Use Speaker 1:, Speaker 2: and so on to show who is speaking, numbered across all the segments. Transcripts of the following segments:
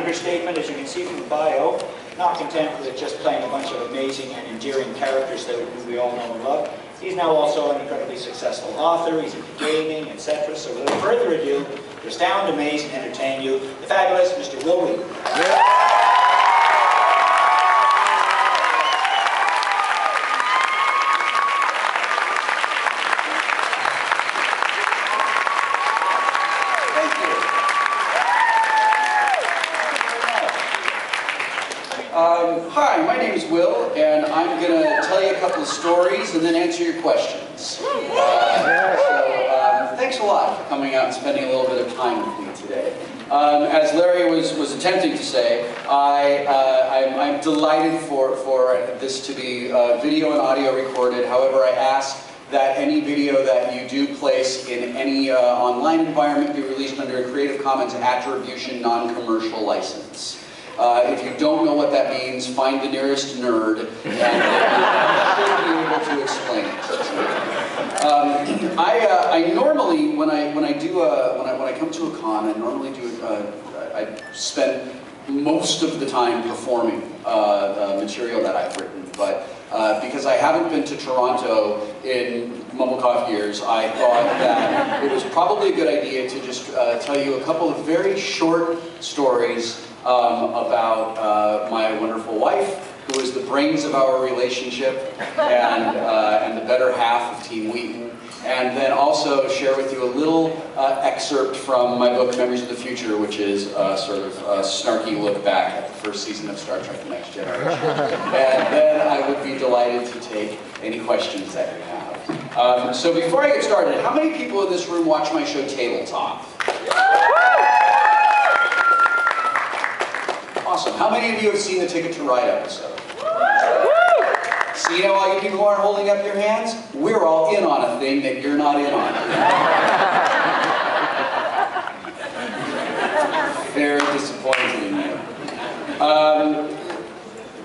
Speaker 1: understatement, as you can see from the bio. Not content with just playing a bunch of amazing and endearing characters that we all know and love. He's now also an incredibly successful author. He's into gaming, etc. So without further ado, to astound, amaze, and entertain you, the fabulous Mr. Will Wheaton.
Speaker 2: Hi, my name is Will, and I'm going to tell you a couple of stories and then answer your questions. Thanks a lot for coming out and spending a little bit of time with me today. As Larry was attempting to say, I'm delighted for this to be video and audio recorded. However, I ask that any video that you do place in any online environment be released under a Creative Commons Attribution Non-Commercial License. If you don't know what that means, find the nearest nerd, and should be able to explain it. I normally, when I come to a con, I spend most of the time performing material that I've written, but because I haven't been to Toronto in Mumblecoff years, I thought that it was probably a good idea to just tell you a couple of very short stories about my wonderful wife, who is the brains of our relationship and the better half of Team Wheaton, and then also share with you a little excerpt from my book, Memories of the Future, which is sort of a snarky look back at the first season of Star Trek: The Next Generation. And then I would be delighted to take any questions that you have. So before I get started, how many people in this room watch my show Tabletop? Awesome. How many of you have seen the Ticket to Ride episode? See how all you people aren't holding up your hands? We're all in on a thing that you're not in on. Very disappointed in you.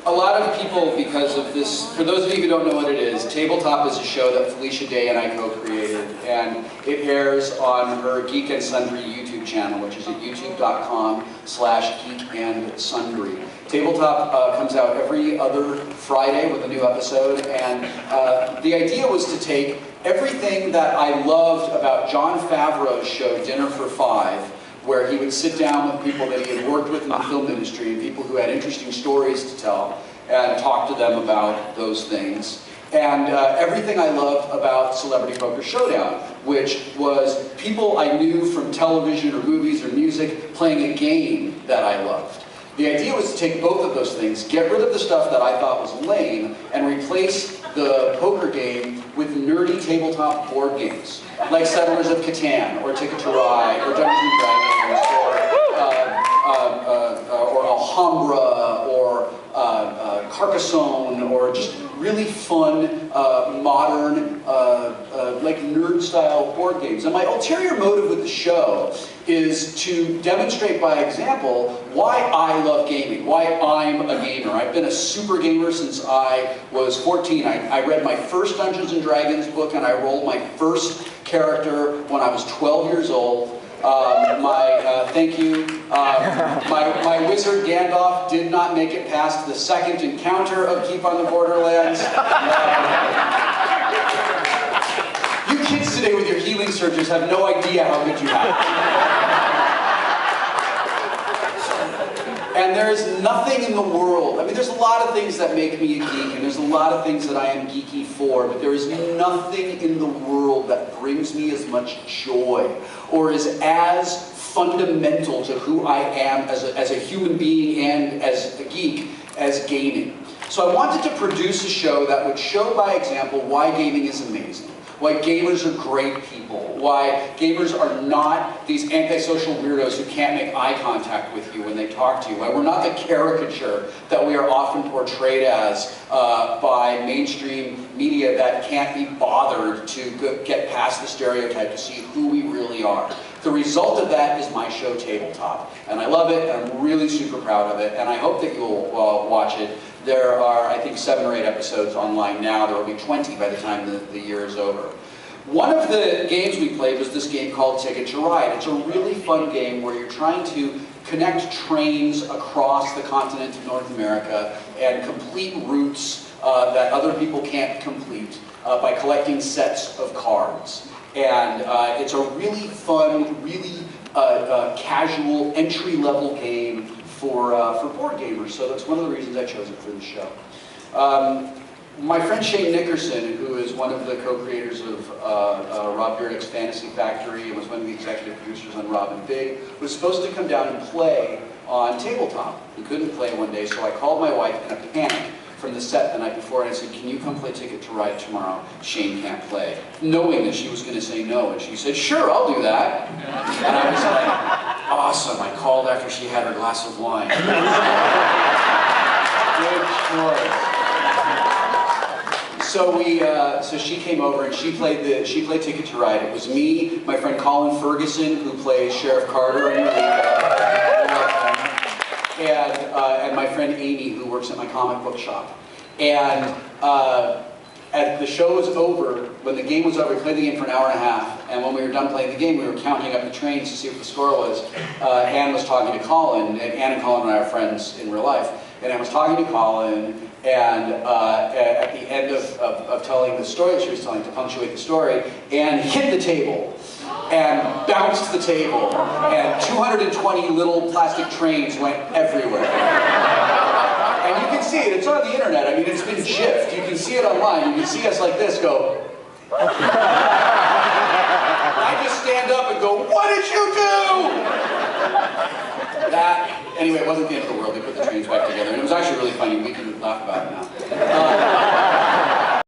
Speaker 2: A lot of people, because of this, for those of you who don't know what it is, Tabletop is a show that Felicia Day and I co-created, and it airs on her Geek and Sundry YouTube channel, which is at youtube.com/geekandsundry. Tabletop comes out every other Friday with a new episode, and the idea was to take everything that I loved about Jon Favreau's show Dinner for Five, where he would sit down with people that he had worked with in the film industry and people who had interesting stories to tell and talk to them about those things. And everything I loved about Celebrity Poker Showdown, which was people I knew from television or movies or music playing a game that I loved. The idea was to take both of those things, get rid of the stuff that I thought was lame, and replace the poker game with nerdy tabletop board games, like Settlers of Catan, or Ticket to Ride, or Dungeons & Dragons, or Alhambra, or Carcassonne, or just really fun, modern, like nerd-style board games. And my ulterior motive with the show is to demonstrate by example why I love gaming, why I'm a gamer. I've been a super gamer since I was 14. I read my first Dungeons & Dragons book and I rolled my first character when I was 12 years old. Thank you. My wizard Gandalf did not make it past the second encounter of Keep on the Borderlands. You kids today with your healing surges have no idea how good you have it. And there is nothing in the world, I mean, there's a lot of things that make me a geek, and there's a lot of things that I am geeky for, but there is nothing in the world that brings me as much joy, or is as fundamental to who I am as a human being and as a geek, as gaming. So I wanted to produce a show that would show by example why gaming is amazing, why gamers are great people, why gamers are not these antisocial weirdos who can't make eye contact with you when they talk to you, why we're not the caricature that we are often portrayed as by mainstream media that can't be bothered to get past the stereotype to see who we really are. The result of that is my show Tabletop, and I love it, and I'm really super proud of it, and I hope that you'll watch it. There are, I think, 7 or 8 episodes online now. There will be 20 by the time the year is over. One of the games we played was this game called Ticket to Ride. It's a really fun game where you're trying to connect trains across the continent of North America and complete routes that other people can't complete by collecting sets of cards. And it's a really fun, really casual, entry-level game for board gamers. So that's one of the reasons I chose it for the show. My friend Shane Nickerson, who is one of the co-creators of Rob Dyrdek's Fantasy Factory and was one of the executive producers on Rob and Big, was supposed to come down and play on tabletop. He couldn't play one day, so I called my wife in a panic from the set the night before, and I said, can you come play Ticket to Ride tomorrow? Shane can't play. Knowing that she was going to say no, and she said, sure, I'll do that. And I was like, awesome. I called after she had her glass of wine. Good choice. So she came over and she played Ticket to Ride. It was me, my friend Colin Ferguson, who plays Sheriff Carter on and my friend Amy, who works at my comic book shop. And as the show was over, when the game was over, we played the game for an hour and a half, and when we were done playing the game, we were counting up the trains to see what the score was. Anne was talking to Colin, and Anne and Colin and I are friends in real life, and Anne was talking to Colin, and at the end of telling the story that she was telling, to punctuate the story, Anne hit the table and bounced the table, and 220 little plastic trains went everywhere. And you can see it, it's on the internet, I mean, it's been GIFed, you can see it online, you can see us like this go. I just stand up and go, what did you do? Anyway, it wasn't the end of the world, they put the trains back together, and it was actually really funny, we can laugh about it now.